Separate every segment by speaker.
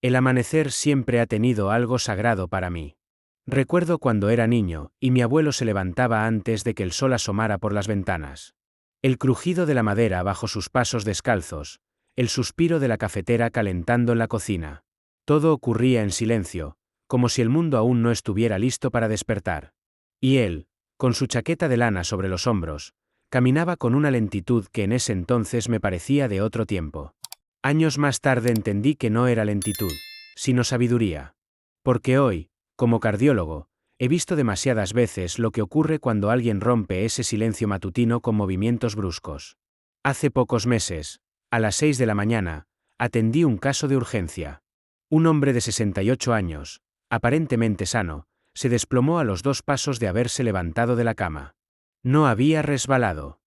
Speaker 1: El amanecer siempre ha tenido algo sagrado para mí. Recuerdo cuando era niño, y mi abuelo se levantaba antes de que el sol asomara por las ventanas. El crujido de la madera bajo sus pasos descalzos, el suspiro de la cafetera calentando en la cocina. Todo ocurría en silencio, como si el mundo aún no estuviera listo para despertar. Y él, con su chaqueta de lana sobre los hombros, caminaba con una lentitud que en ese entonces me parecía de otro tiempo. Años más tarde entendí que no era lentitud, sino sabiduría. Porque hoy, como cardiólogo, he visto demasiadas veces lo que ocurre cuando alguien rompe ese silencio matutino con movimientos bruscos. Hace pocos meses, a las 6 de la mañana, atendí un caso de urgencia. Un hombre de 68 años, aparentemente sano, se desplomó a los 2 pasos de haberse levantado de la cama. No había resbalado.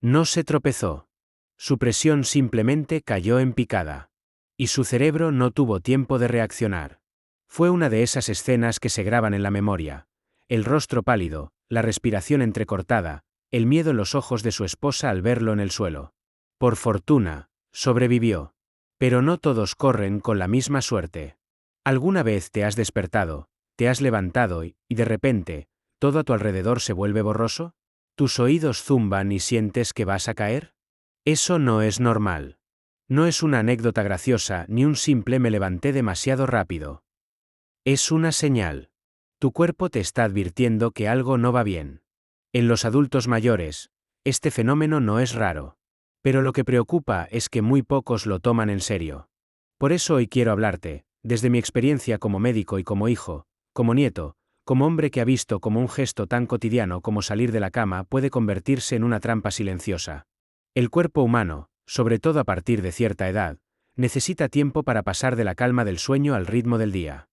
Speaker 1: No se tropezó. Su presión simplemente cayó en picada. Y su cerebro no tuvo tiempo de reaccionar. Fue una de esas escenas que se graban en la memoria. El rostro pálido, la respiración entrecortada, el miedo en los ojos de su esposa al verlo en el suelo. Por fortuna, sobrevivió. Pero no todos corren con la misma suerte. ¿Alguna vez te has despertado, te has levantado y, de repente, todo a tu alrededor se vuelve borroso? ¿Tus oídos zumban y sientes que vas a caer? Eso no es normal. No es una anécdota graciosa ni un simple me levanté demasiado rápido. Es una señal. Tu cuerpo te está advirtiendo que algo no va bien. En los adultos mayores, este fenómeno no es raro. Pero lo que preocupa es que muy pocos lo toman en serio. Por eso hoy quiero hablarte, desde mi experiencia como médico y como hijo, como nieto, como hombre que ha visto cómo un gesto tan cotidiano como salir de la cama puede convertirse en una trampa silenciosa. El cuerpo humano, sobre todo a partir de cierta edad, necesita tiempo para pasar de la calma del sueño al ritmo del día.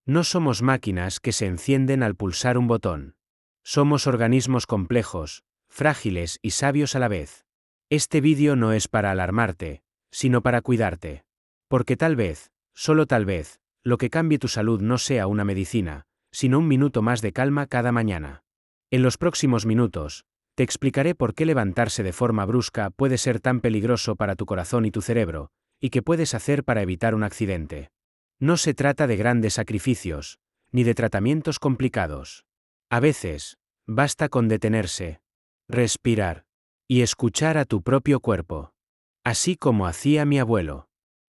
Speaker 1: No somos máquinas que se encienden al pulsar un botón. Somos organismos complejos, frágiles y sabios a la vez. Este vídeo no es para alarmarte, sino para cuidarte. Porque tal vez, solo tal vez, lo que cambie tu salud no sea una medicina, sino un minuto más de calma cada mañana. En los próximos minutos, te explicaré por qué levantarse de forma brusca puede ser tan peligroso para tu corazón y tu cerebro, y qué puedes hacer para evitar un accidente. No se trata de grandes sacrificios, ni de tratamientos complicados. A veces, basta con detenerse, respirar, y escuchar a tu propio cuerpo. Así como hacía mi abuelo.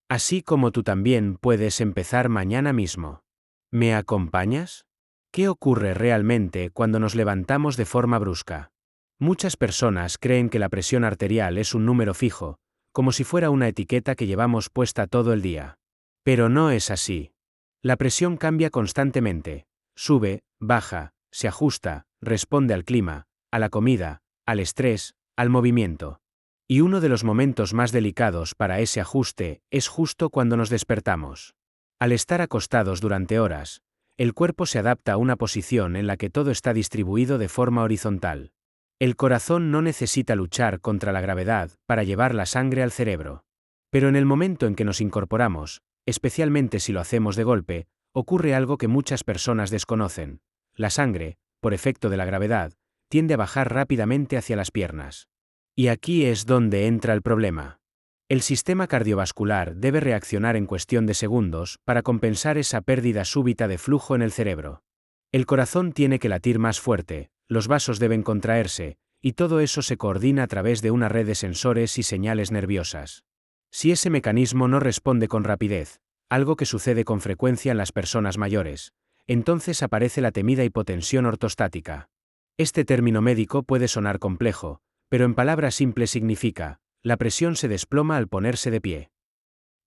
Speaker 1: Así como tú también puedes empezar mañana mismo. ¿Me acompañas? ¿Qué ocurre realmente cuando nos levantamos de forma brusca? Muchas personas creen que la presión arterial es un número fijo, como si fuera una etiqueta que llevamos puesta todo el día. Pero no es así. La presión cambia constantemente. Sube, baja, se ajusta, responde al clima, a la comida, al estrés, al movimiento. Y uno de los momentos más delicados para ese ajuste es justo cuando nos despertamos. Al estar acostados durante horas, el cuerpo se adapta a una posición en la que todo está distribuido de forma horizontal. El corazón no necesita luchar contra la gravedad para llevar la sangre al cerebro. Pero en el momento en que nos incorporamos, especialmente si lo hacemos de golpe, ocurre algo que muchas personas desconocen. La sangre, por efecto de la gravedad, tiende a bajar rápidamente hacia las piernas. Y aquí es donde entra el problema. El sistema cardiovascular debe reaccionar en cuestión de segundos para compensar esa pérdida súbita de flujo en el cerebro. El corazón tiene que latir más fuerte, los vasos deben contraerse, y todo eso se coordina a través de una red de sensores y señales nerviosas. Si ese mecanismo no responde con rapidez, algo que sucede con frecuencia en las personas mayores, entonces aparece la temida hipotensión ortostática. Este término médico puede sonar complejo, pero en palabras simples significa, la presión se desploma al ponerse de pie.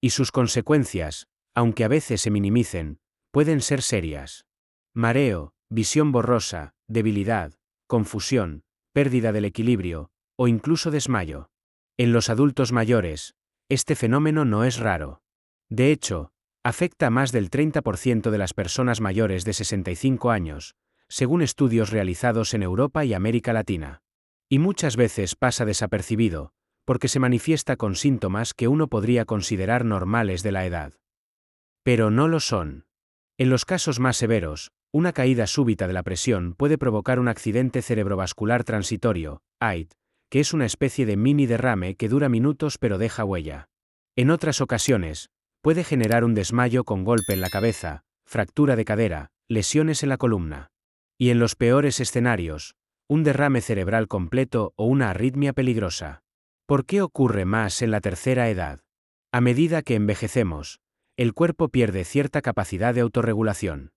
Speaker 1: Y sus consecuencias, aunque a veces se minimicen, pueden ser serias. Mareo, visión borrosa, debilidad, confusión, pérdida del equilibrio, o incluso desmayo. En los adultos mayores, este fenómeno no es raro. De hecho, afecta a más del 30% de las personas mayores de 65 años, según estudios realizados en Europa y América Latina. Y muchas veces pasa desapercibido, porque se manifiesta con síntomas que uno podría considerar normales de la edad. Pero no lo son. En los casos más severos, una caída súbita de la presión puede provocar un accidente cerebrovascular transitorio, AIT, que es una especie de mini derrame que dura minutos pero deja huella. En otras ocasiones, Puede generar un desmayo con golpe en la cabeza, fractura de cadera, lesiones en la columna. Y en los peores escenarios, un derrame cerebral completo o una arritmia peligrosa. ¿Por qué ocurre más en la tercera edad? A medida que envejecemos, el cuerpo pierde cierta capacidad de autorregulación.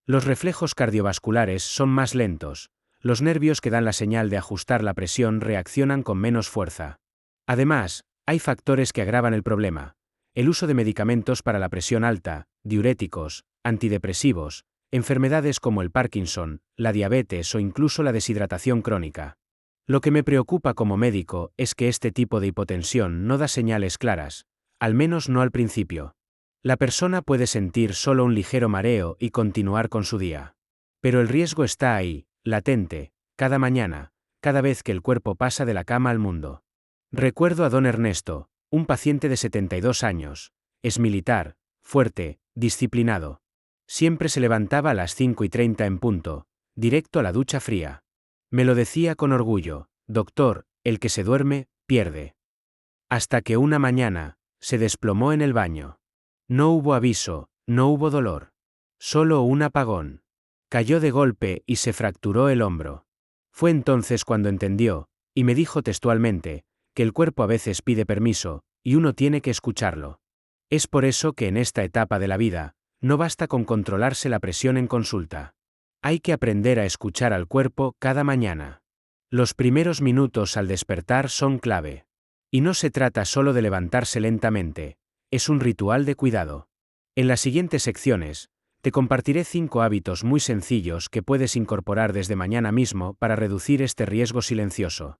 Speaker 1: Los reflejos cardiovasculares son más lentos, los nervios que dan la señal de ajustar la presión reaccionan con menos fuerza. Además, hay factores que agravan el problema. El uso de medicamentos para la presión alta, diuréticos, antidepresivos, enfermedades como el Parkinson, la diabetes o incluso la deshidratación crónica. Lo que me preocupa como médico es que este tipo de hipotensión no da señales claras, al menos no al principio. La persona puede sentir solo un ligero mareo y continuar con su día. Pero el riesgo está ahí, latente, cada mañana, cada vez que el cuerpo pasa de la cama al mundo. Recuerdo a don Ernesto, un paciente de 72 años, es militar, fuerte, disciplinado. Siempre se levantaba a las 5:30 en punto, directo a la ducha fría. Me lo decía con orgullo: doctor, el que se duerme, pierde. Hasta que una mañana, se desplomó en el baño. No hubo aviso, no hubo dolor. Solo un apagón. Cayó de golpe y se fracturó el hombro. Fue entonces cuando entendió, y me dijo textualmente, que el cuerpo a veces pide permiso, y uno tiene que escucharlo. Es por eso que en esta etapa de la vida, no basta con controlarse la presión en consulta. Hay que aprender a escuchar al cuerpo cada mañana. Los primeros minutos al despertar son clave. Y no se trata solo de levantarse lentamente, es un ritual de cuidado. En las siguientes secciones, te compartiré 5 hábitos muy sencillos que puedes incorporar desde mañana mismo para reducir este riesgo silencioso.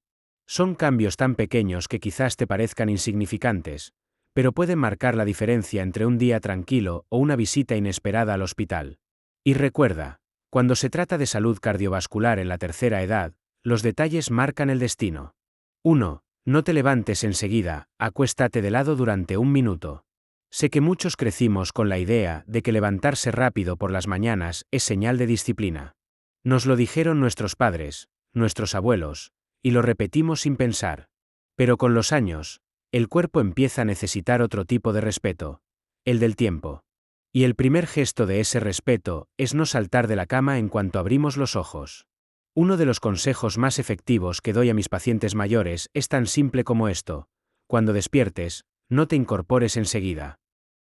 Speaker 1: Son cambios tan pequeños que quizás te parezcan insignificantes, pero pueden marcar la diferencia entre un día tranquilo o una visita inesperada al hospital. Y recuerda, cuando se trata de salud cardiovascular en la tercera edad, los detalles marcan el destino. 1. No te levantes enseguida, acuéstate de lado durante un minuto. Sé que muchos crecimos con la idea de que levantarse rápido por las mañanas es señal de disciplina. Nos lo dijeron nuestros padres, nuestros abuelos, y lo repetimos sin pensar. Pero con los años, el cuerpo empieza a necesitar otro tipo de respeto, el del tiempo. Y el primer gesto de ese respeto es no saltar de la cama en cuanto abrimos los ojos. Uno de los consejos más efectivos que doy a mis pacientes mayores es tan simple como esto: cuando despiertes, no te incorpores enseguida.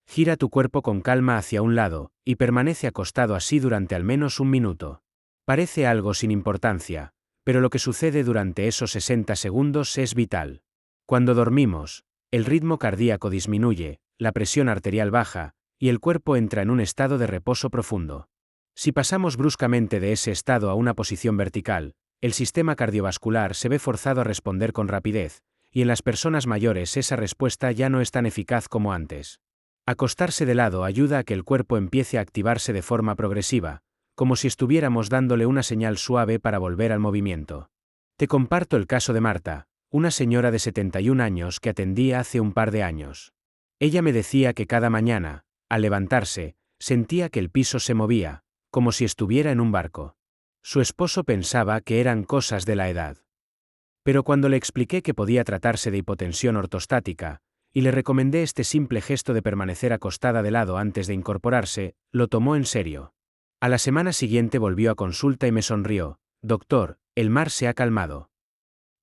Speaker 1: Gira tu cuerpo con calma hacia un lado, y permanece acostado así durante al menos un minuto. Parece algo sin importancia, pero lo que sucede durante esos 60 segundos es vital. Cuando dormimos, el ritmo cardíaco disminuye, la presión arterial baja, y el cuerpo entra en un estado de reposo profundo. Si pasamos bruscamente de ese estado a una posición vertical, el sistema cardiovascular se ve forzado a responder con rapidez, y en las personas mayores esa respuesta ya no es tan eficaz como antes. Acostarse de lado ayuda a que el cuerpo empiece a activarse de forma progresiva, como si estuviéramos dándole una señal suave para volver al movimiento. Te comparto el caso de Marta, una señora de 71 años que atendía hace un par de años. Ella me decía que cada mañana, al levantarse, sentía que el piso se movía, como si estuviera en un barco. Su esposo pensaba que eran cosas de la edad. Pero cuando le expliqué que podía tratarse de hipotensión ortostática, y le recomendé este simple gesto de permanecer acostada de lado antes de incorporarse, lo tomó en serio. A la semana siguiente volvió a consulta y me sonrió: doctor, el mar se ha calmado.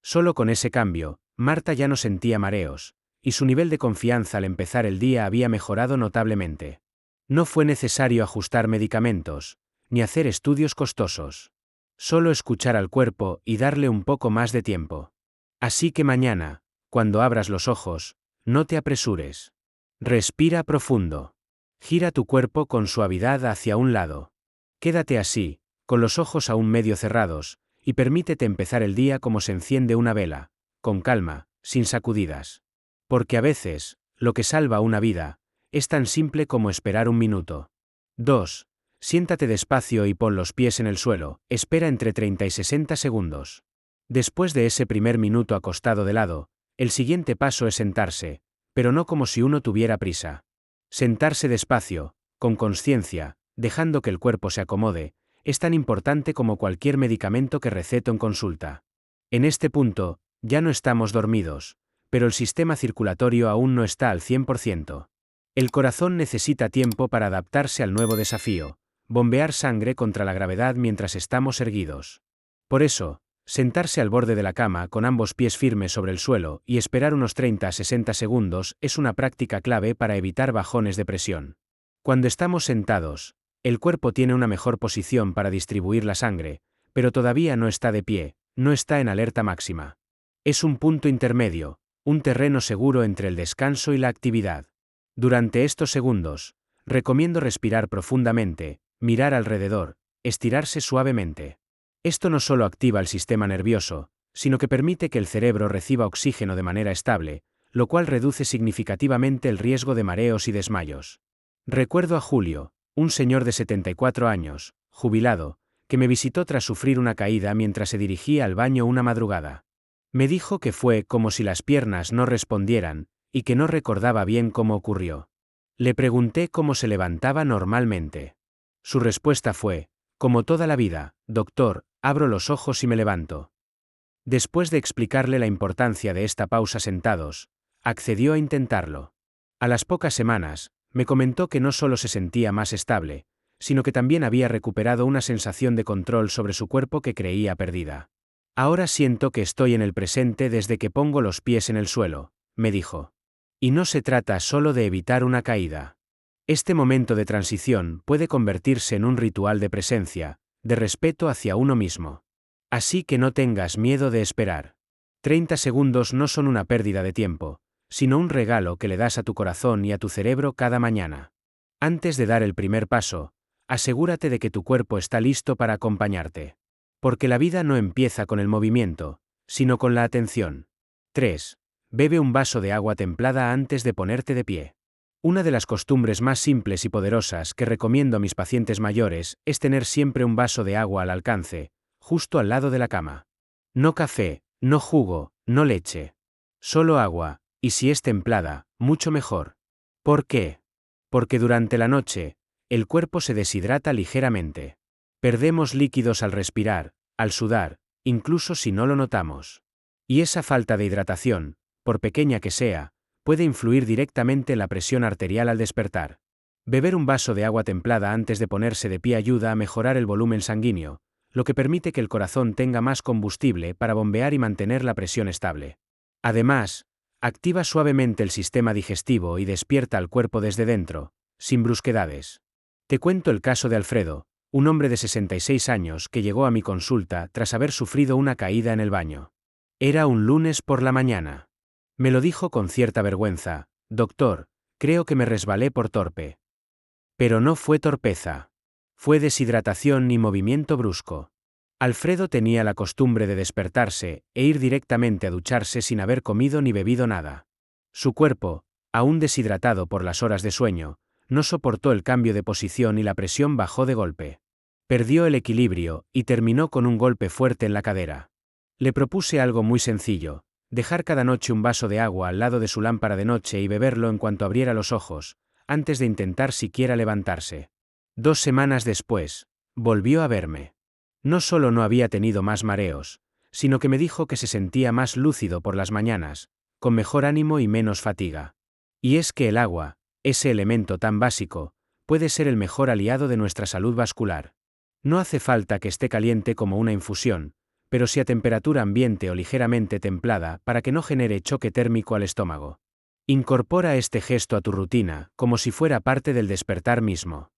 Speaker 1: Solo con ese cambio, Marta ya no sentía mareos, y su nivel de confianza al empezar el día había mejorado notablemente. No fue necesario ajustar medicamentos, ni hacer estudios costosos. Solo escuchar al cuerpo y darle un poco más de tiempo. Así que mañana, cuando abras los ojos, no te apresures. Respira profundo. Gira tu cuerpo con suavidad hacia un lado. Quédate así, con los ojos aún medio cerrados, y permítete empezar el día como se enciende una vela, con calma, sin sacudidas. Porque a veces, lo que salva una vida, es tan simple como esperar un minuto. 2. Siéntate despacio y pon los pies en el suelo, espera entre 30 y 60 segundos. Después de ese primer minuto acostado de lado, el siguiente paso es sentarse, pero no como si uno tuviera prisa. Sentarse despacio, con conciencia, dejando que el cuerpo se acomode, es tan importante como cualquier medicamento que receto en consulta. En este punto, ya no estamos dormidos, pero el sistema circulatorio aún no está al 100%. El corazón necesita tiempo para adaptarse al nuevo desafío, bombear sangre contra la gravedad mientras estamos erguidos. Por eso, sentarse al borde de la cama con ambos pies firmes sobre el suelo y esperar unos 30 a 60 segundos es una práctica clave para evitar bajones de presión. Cuando estamos sentados, el cuerpo tiene una mejor posición para distribuir la sangre, pero todavía no está de pie, no está en alerta máxima. Es un punto intermedio, un terreno seguro entre el descanso y la actividad. Durante estos segundos, recomiendo respirar profundamente, mirar alrededor, estirarse suavemente. Esto no solo activa el sistema nervioso, sino que permite que el cerebro reciba oxígeno de manera estable, lo cual reduce significativamente el riesgo de mareos y desmayos. Recuerdo a Julio, un señor de 74 años, jubilado, que me visitó tras sufrir una caída mientras se dirigía al baño una madrugada. Me dijo que fue como si las piernas no respondieran, y que no recordaba bien cómo ocurrió. Le pregunté cómo se levantaba normalmente. Su respuesta fue: como toda la vida, doctor, abro los ojos y me levanto. Después de explicarle la importancia de esta pausa sentados, accedió a intentarlo. A las pocas semanas, me comentó que no solo se sentía más estable, sino que también había recuperado una sensación de control sobre su cuerpo que creía perdida. Ahora siento que estoy en el presente desde que pongo los pies en el suelo, me dijo. Y no se trata solo de evitar una caída. Este momento de transición puede convertirse en un ritual de presencia, de respeto hacia uno mismo. Así que no tengas miedo de esperar. 30 segundos no son una pérdida de tiempo, sino un regalo que le das a tu corazón y a tu cerebro cada mañana. Antes de dar el primer paso, asegúrate de que tu cuerpo está listo para acompañarte. Porque la vida no empieza con el movimiento, sino con la atención. 3. Bebe un vaso de agua templada antes de ponerte de pie. Una de las costumbres más simples y poderosas que recomiendo a mis pacientes mayores es tener siempre un vaso de agua al alcance, justo al lado de la cama. No café, no jugo, no leche. Solo agua, y si es templada, mucho mejor. ¿Por qué? Porque durante la noche, el cuerpo se deshidrata ligeramente. Perdemos líquidos al respirar, al sudar, incluso si no lo notamos. Y esa falta de hidratación, por pequeña que sea, puede influir directamente en la presión arterial al despertar. Beber un vaso de agua templada antes de ponerse de pie ayuda a mejorar el volumen sanguíneo, lo que permite que el corazón tenga más combustible para bombear y mantener la presión estable. Además, activa suavemente el sistema digestivo y despierta al cuerpo desde dentro, sin brusquedades. Te cuento el caso de Alfredo, un hombre de 66 años que llegó a mi consulta tras haber sufrido una caída en el baño. Era un lunes por la mañana. Me lo dijo con cierta vergüenza: doctor, creo que me resbalé por torpe. Pero no fue torpeza. Fue deshidratación y movimiento brusco. Alfredo tenía la costumbre de despertarse e ir directamente a ducharse sin haber comido ni bebido nada. Su cuerpo, aún deshidratado por las horas de sueño, no soportó el cambio de posición y la presión bajó de golpe. Perdió el equilibrio y terminó con un golpe fuerte en la cadera. Le propuse algo muy sencillo: dejar cada noche un vaso de agua al lado de su lámpara de noche y beberlo en cuanto abriera los ojos, antes de intentar siquiera levantarse. 2 semanas después, volvió a verme. No solo no había tenido más mareos, sino que me dijo que se sentía más lúcido por las mañanas, con mejor ánimo y menos fatiga. Y es que el agua, ese elemento tan básico, puede ser el mejor aliado de nuestra salud vascular. No hace falta que esté caliente como una infusión, pero sí a temperatura ambiente o ligeramente templada para que no genere choque térmico al estómago. Incorpora este gesto a tu rutina como si fuera parte del despertar mismo.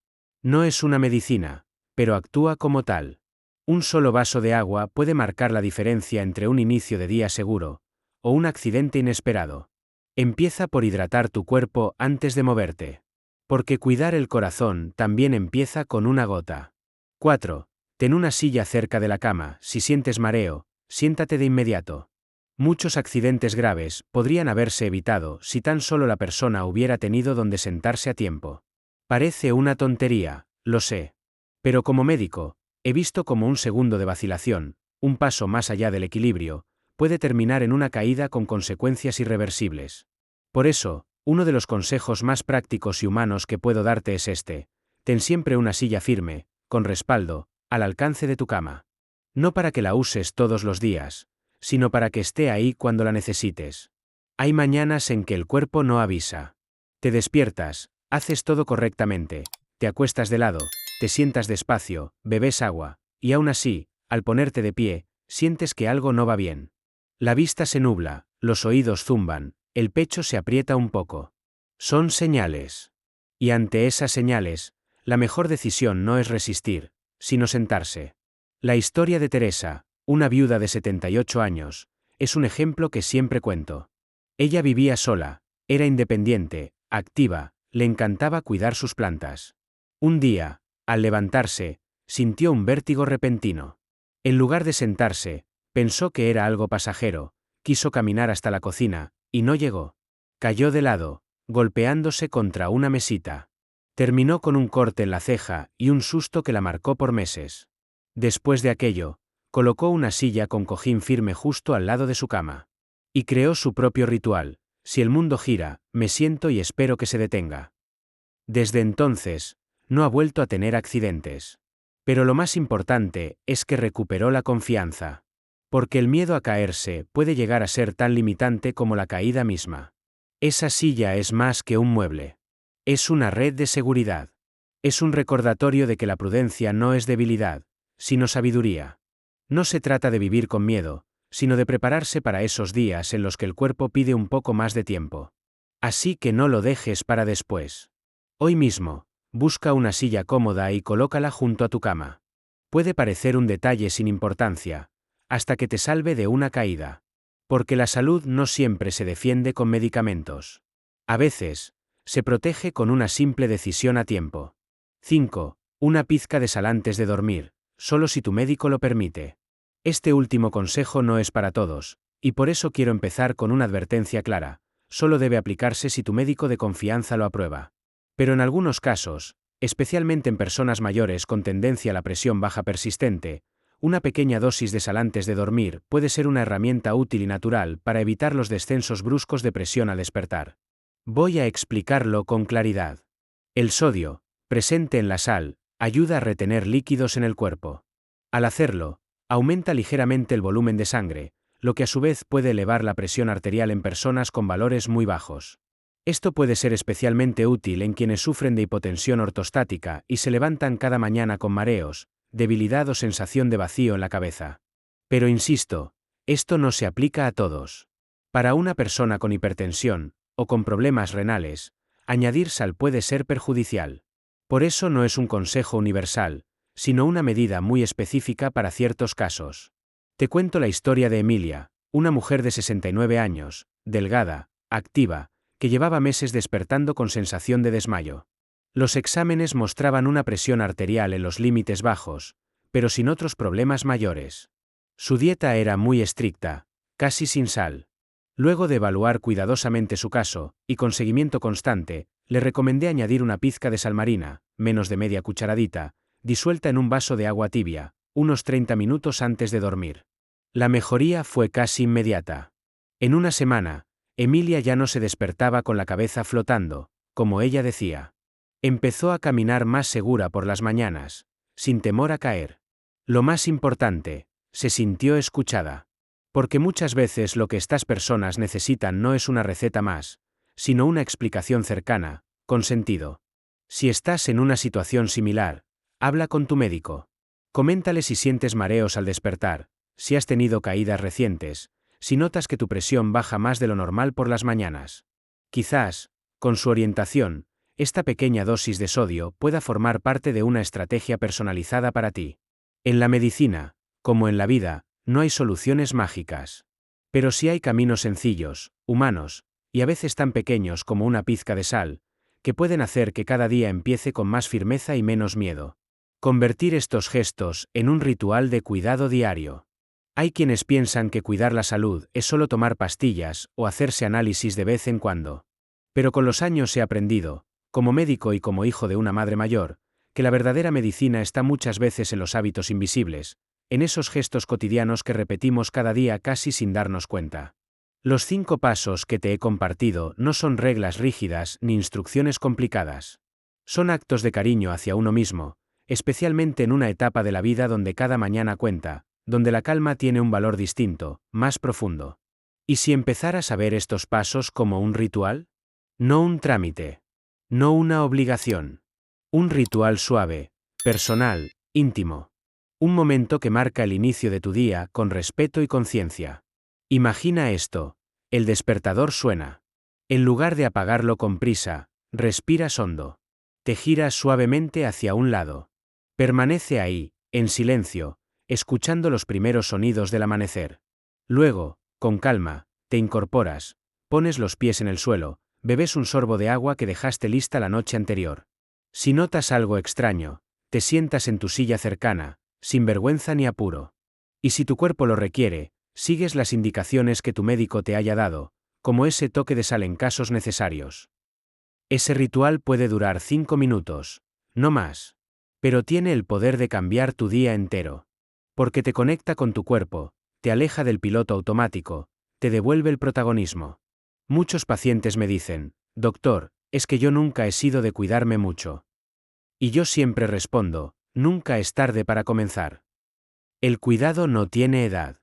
Speaker 1: No es una medicina, pero actúa como tal. Un solo vaso de agua puede marcar la diferencia entre un inicio de día seguro o un accidente inesperado. Empieza por hidratar tu cuerpo antes de moverte. Porque cuidar el corazón también empieza con una gota. 4. Ten una silla cerca de la cama. Si sientes mareo, siéntate de inmediato. Muchos accidentes graves podrían haberse evitado si tan solo la persona hubiera tenido donde sentarse a tiempo. Parece una tontería, lo sé. Pero como médico, he visto cómo un segundo de vacilación, un paso más allá del equilibrio, puede terminar en una caída con consecuencias irreversibles. Por eso, uno de los consejos más prácticos y humanos que puedo darte es este: ten siempre una silla firme, con respaldo, al alcance de tu cama. No para que la uses todos los días, sino para que esté ahí cuando la necesites. Hay mañanas en que el cuerpo no avisa. Te despiertas, haces todo correctamente, te acuestas de lado, te sientas despacio, bebes agua, y aún así, al ponerte de pie, sientes que algo no va bien. La vista se nubla, los oídos zumban, el pecho se aprieta un poco. Son señales. Y ante esas señales, la mejor decisión no es resistir, sino sentarse. La historia de Teresa, una viuda de 78 años, es un ejemplo que siempre cuento. Ella vivía sola, era independiente, activa, le encantaba cuidar sus plantas. Un día, al levantarse, sintió un vértigo repentino. En lugar de sentarse, pensó que era algo pasajero, quiso caminar hasta la cocina, y no llegó. Cayó de lado, golpeándose contra una mesita. Terminó con un corte en la ceja y un susto que la marcó por meses. Después de aquello, colocó una silla con cojín firme justo al lado de su cama. Y creó su propio ritual: si el mundo gira, me siento y espero que se detenga. Desde entonces, no ha vuelto a tener accidentes. Pero lo más importante es que recuperó la confianza. Porque el miedo a caerse puede llegar a ser tan limitante como la caída misma. Esa silla es más que un mueble. Es una red de seguridad. Es un recordatorio de que la prudencia no es debilidad, sino sabiduría. No se trata de vivir con miedo, sino de prepararse para esos días en los que el cuerpo pide un poco más de tiempo. Así que no lo dejes para después. Hoy mismo, busca una silla cómoda y colócala junto a tu cama. Puede parecer un detalle sin importancia, hasta que te salve de una caída. Porque la salud no siempre se defiende con medicamentos. A veces, se protege con una simple decisión a tiempo. 5. Una pizca de sal antes de dormir, solo si tu médico lo permite. Este último consejo no es para todos, y por eso quiero empezar con una advertencia clara: solo debe aplicarse si tu médico de confianza lo aprueba. Pero en algunos casos, especialmente en personas mayores con tendencia a la presión baja persistente, una pequeña dosis de sal antes de dormir puede ser una herramienta útil y natural para evitar los descensos bruscos de presión al despertar. Voy a explicarlo con claridad. El sodio, presente en la sal, ayuda a retener líquidos en el cuerpo. Al hacerlo, aumenta ligeramente el volumen de sangre, lo que a su vez puede elevar la presión arterial en personas con valores muy bajos. Esto puede ser especialmente útil en quienes sufren de hipotensión ortostática y se levantan cada mañana con mareos, debilidad o sensación de vacío en la cabeza. Pero insisto, esto no se aplica a todos. Para una persona con hipertensión, o con problemas renales, añadir sal puede ser perjudicial. Por eso no es un consejo universal, sino una medida muy específica para ciertos casos. Te cuento la historia de Emilia, una mujer de 69 años, delgada, activa, que llevaba meses despertando con sensación de desmayo. Los exámenes mostraban una presión arterial en los límites bajos, pero sin otros problemas mayores. Su dieta era muy estricta, casi sin sal. Luego de evaluar cuidadosamente su caso, y con seguimiento constante, le recomendé añadir una pizca de sal marina, menos de media cucharadita, disuelta en un vaso de agua tibia, unos 30 minutos antes de dormir. La mejoría fue casi inmediata. En una semana, Emilia ya no se despertaba con la cabeza flotando, como ella decía. Empezó a caminar más segura por las mañanas, sin temor a caer. Lo más importante, se sintió escuchada. Porque muchas veces lo que estas personas necesitan no es una receta más, sino una explicación cercana, con sentido. Si estás en una situación similar, habla con tu médico. Coméntale si sientes mareos al despertar, si has tenido caídas recientes, si notas que tu presión baja más de lo normal por las mañanas. Quizás, con su orientación, esta pequeña dosis de sodio pueda formar parte de una estrategia personalizada para ti. En la medicina, como en la vida, no hay soluciones mágicas. Pero sí hay caminos sencillos, humanos, y a veces tan pequeños como una pizca de sal, que pueden hacer que cada día empiece con más firmeza y menos miedo. Convertir estos gestos en un ritual de cuidado diario. Hay quienes piensan que cuidar la salud es solo tomar pastillas o hacerse análisis de vez en cuando. Pero con los años he aprendido, como médico y como hijo de una madre mayor, que la verdadera medicina está muchas veces en los hábitos invisibles, en esos gestos cotidianos que repetimos cada día casi sin darnos cuenta. Los 5 pasos que te he compartido no son reglas rígidas ni instrucciones complicadas. Son actos de cariño hacia uno mismo, especialmente en una etapa de la vida donde cada mañana cuenta, donde la calma tiene un valor distinto, más profundo. ¿Y si empezaras a ver estos pasos como un ritual? No un trámite. No una obligación. Un ritual suave, personal, íntimo. Un momento que marca el inicio de tu día con respeto y conciencia. Imagina esto. El despertador suena. En lugar de apagarlo con prisa, respiras hondo. Te giras suavemente hacia un lado. Permanece ahí, en silencio, escuchando los primeros sonidos del amanecer. Luego, con calma, te incorporas, pones los pies en el suelo, bebes un sorbo de agua que dejaste lista la noche anterior. Si notas algo extraño, te sientas en tu silla cercana, sin vergüenza ni apuro. Y si tu cuerpo lo requiere, sigues las indicaciones que tu médico te haya dado, como ese toque de sal en casos necesarios. Ese ritual puede durar 5 minutos, no más. Pero tiene el poder de cambiar tu día entero. Porque te conecta con tu cuerpo, te aleja del piloto automático, te devuelve el protagonismo. Muchos pacientes me dicen, doctor, es que yo nunca he sido de cuidarme mucho. Y yo siempre respondo, nunca es tarde para comenzar. El cuidado no tiene edad.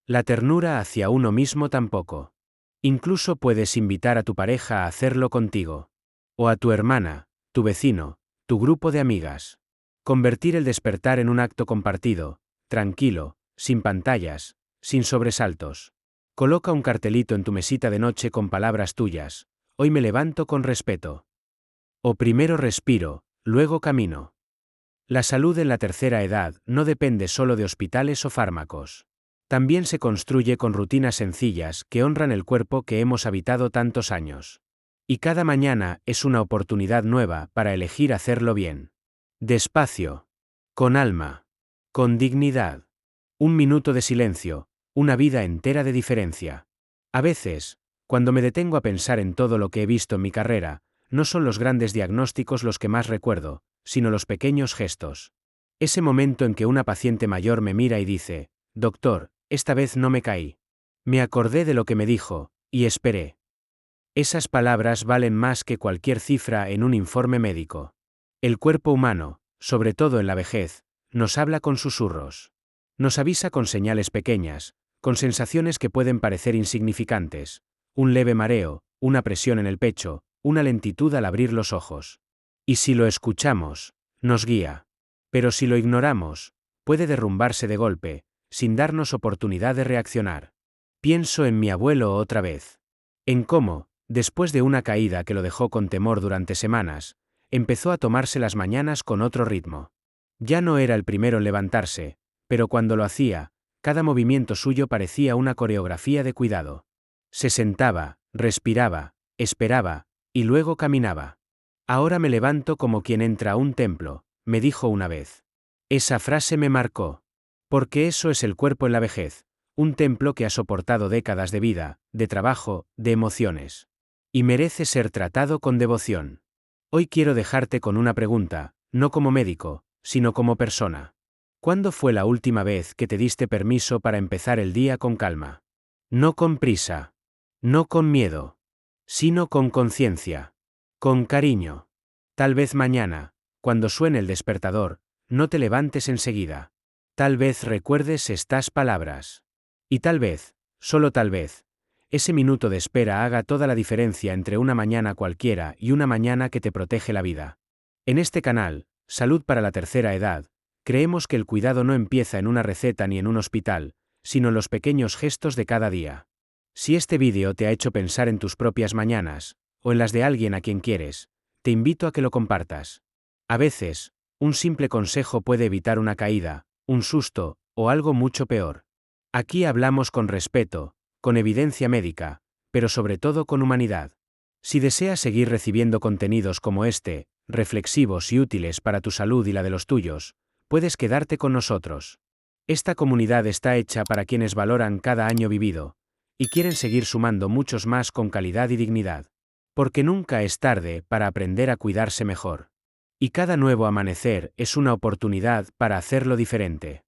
Speaker 1: La ternura hacia uno mismo tampoco. Incluso puedes invitar a tu pareja a hacerlo contigo. O a tu hermana, tu vecino, tu grupo de amigas. Convertir el despertar en un acto compartido, tranquilo, sin pantallas, sin sobresaltos. Coloca un cartelito en tu mesita de noche con palabras tuyas. Hoy me levanto con respeto. O primero respiro, luego camino. La salud en la tercera edad no depende solo de hospitales o fármacos. También se construye con rutinas sencillas que honran el cuerpo que hemos habitado tantos años. Y cada mañana es una oportunidad nueva para elegir hacerlo bien. Despacio. Con alma. Con dignidad. Un minuto de silencio, una vida entera de diferencia. A veces, cuando me detengo a pensar en todo lo que he visto en mi carrera, no son los grandes diagnósticos los que más recuerdo, sino los pequeños gestos. Ese momento en que una paciente mayor me mira y dice, doctor, esta vez no me caí. Me acordé de lo que me dijo, y esperé. Esas palabras valen más que cualquier cifra en un informe médico. El cuerpo humano, sobre todo en la vejez, nos habla con susurros. Nos avisa con señales pequeñas, con sensaciones que pueden parecer insignificantes. Un leve mareo, una presión en el pecho, una lentitud al abrir los ojos. Y si lo escuchamos, nos guía. Pero si lo ignoramos, puede derrumbarse de golpe, sin darnos oportunidad de reaccionar. Pienso en mi abuelo otra vez. En cómo, después de una caída que lo dejó con temor durante semanas, empezó a tomarse las mañanas con otro ritmo. Ya no era el primero en levantarse, pero cuando lo hacía, cada movimiento suyo parecía una coreografía de cuidado. Se sentaba, respiraba, esperaba, y luego caminaba. Ahora me levanto como quien entra a un templo, me dijo una vez. Esa frase me marcó. Porque eso es el cuerpo en la vejez, un templo que ha soportado décadas de vida, de trabajo, de emociones. Y merece ser tratado con devoción. Hoy quiero dejarte con una pregunta, no como médico, sino como persona. ¿Cuándo fue la última vez que te diste permiso para empezar el día con calma? No con prisa. No con miedo. Sino con conciencia. Con cariño. Tal vez mañana, cuando suene el despertador, no te levantes enseguida. Tal vez recuerdes estas palabras. Y tal vez, solo tal vez, ese minuto de espera haga toda la diferencia entre una mañana cualquiera y una mañana que te protege la vida. En este canal, Salud para la Tercera Edad, creemos que el cuidado no empieza en una receta ni en un hospital, sino en los pequeños gestos de cada día. Si este vídeo te ha hecho pensar en tus propias mañanas, o en las de alguien a quien quieres, te invito a que lo compartas. A veces, un simple consejo puede evitar una caída, un susto, o algo mucho peor. Aquí hablamos con respeto, con evidencia médica, pero sobre todo con humanidad. Si deseas seguir recibiendo contenidos como este, reflexivos y útiles para tu salud y la de los tuyos, puedes quedarte con nosotros. Esta comunidad está hecha para quienes valoran cada año vivido, y quieren seguir sumando muchos más con calidad y dignidad. Porque nunca es tarde para aprender a cuidarse mejor. Y cada nuevo amanecer es una oportunidad para hacerlo diferente.